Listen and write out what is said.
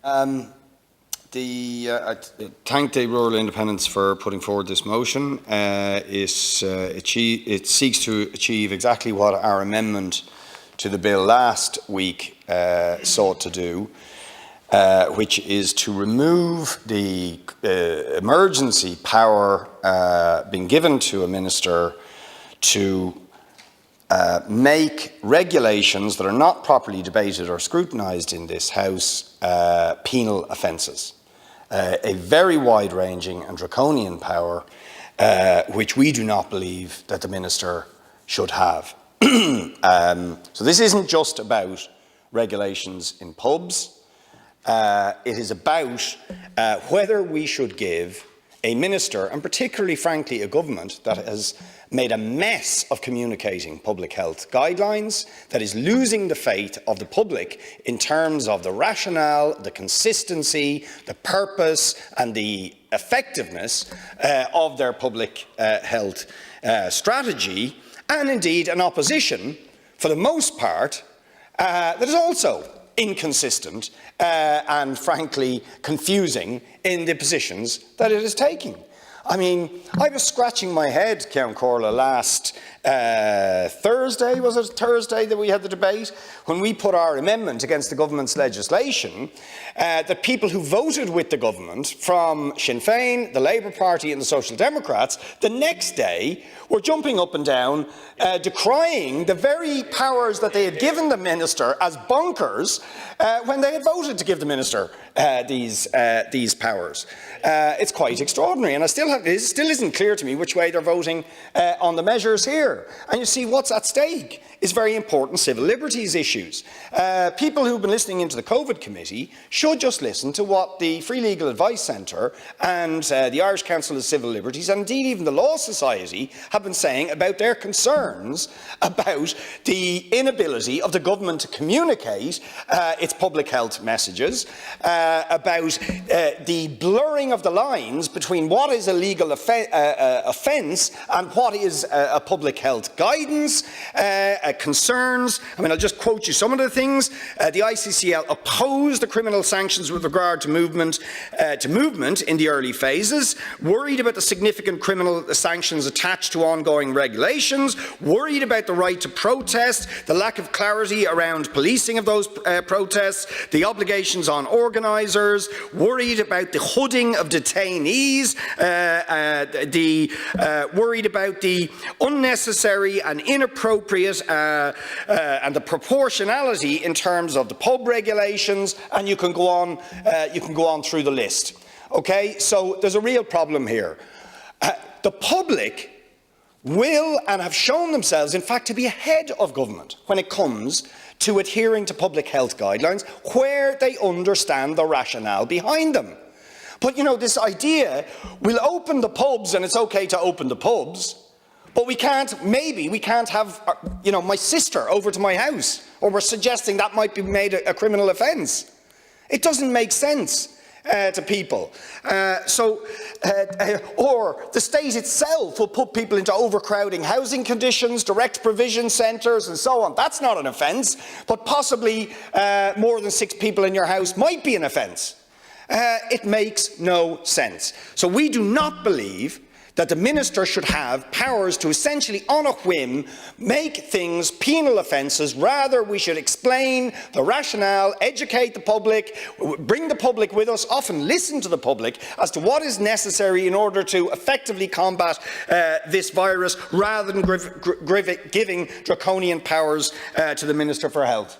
I thank the Rural Independents for putting forward this motion. It seeks to achieve exactly what our amendment to the bill last week sought to do, which is to remove the emergency power being given to a minister to make regulations that are not properly debated or scrutinised in this House penal offences. A very wide-ranging and draconian power which we do not believe that the minister should have. So this isn't just about regulations in pubs. It is about whether we should give a minister, and particularly, frankly, a government that has made a mess of communicating public health guidelines, that is losing the faith of the public in terms of the rationale, the consistency, the purpose and the effectiveness of their public health strategy, and indeed an opposition, for the most part, that is also inconsistent and frankly confusing in the positions that it is taking. I mean, I was scratching my head, Ceann Comhairle, last Thursday, was it Thursday that we had the debate, when we put our amendment against the government's legislation, that people who voted with the government from Sinn Féin, the Labour Party and the Social Democrats, the next day were jumping up and down, decrying the very powers that they had given the minister as bonkers when they had voted to give the minister these powers. It's quite extraordinary, and it still isn't clear to me which way they're voting on the measures here. And you see, what's at stake is very important civil liberties issues. People who've been listening into the COVID committee should just listen to what the Free Legal Advice Centre and the Irish Council of Civil Liberties, and indeed even the Law Society, have been saying about their concerns about the inability of the government to communicate its public health messages, about the blurring of the lines between what is a legal offence and what is a public health guidance, concerns. I mean, I'll just quote you some of the things. The ICCL opposed the criminal sanctions with regard to movement in the early phases, worried about the significant criminal sanctions attached to ongoing regulations, worried about the right to protest, the lack of clarity around policing of those protests, the obligations on organisers, worried about the hooding of detainees, worried about the unnecessary and inappropriate and the proportionality in terms of the pub regulations, and you can go on through the list. Okay, so there's a real problem here. The public will and have shown themselves, in fact, to be ahead of government when it comes to adhering to public health guidelines where they understand the rationale behind them. But, you know, this idea, we'll open the pubs and it's okay to open the pubs, but we can't have, you know, my sister over to my house, or we're suggesting that might be made a criminal offence. It doesn't make sense to people. Or the state itself will put people into overcrowding housing conditions, direct provision centres and so on. That's not an offence, but possibly more than 6 people in your house might be an offence. It makes no sense. So we do not believe that the minister should have powers to essentially, on a whim, make things penal offences. Rather, we should explain the rationale, educate the public, bring the public with us, often listen to the public as to what is necessary in order to effectively combat this virus, rather than giving draconian powers to the Minister for Health.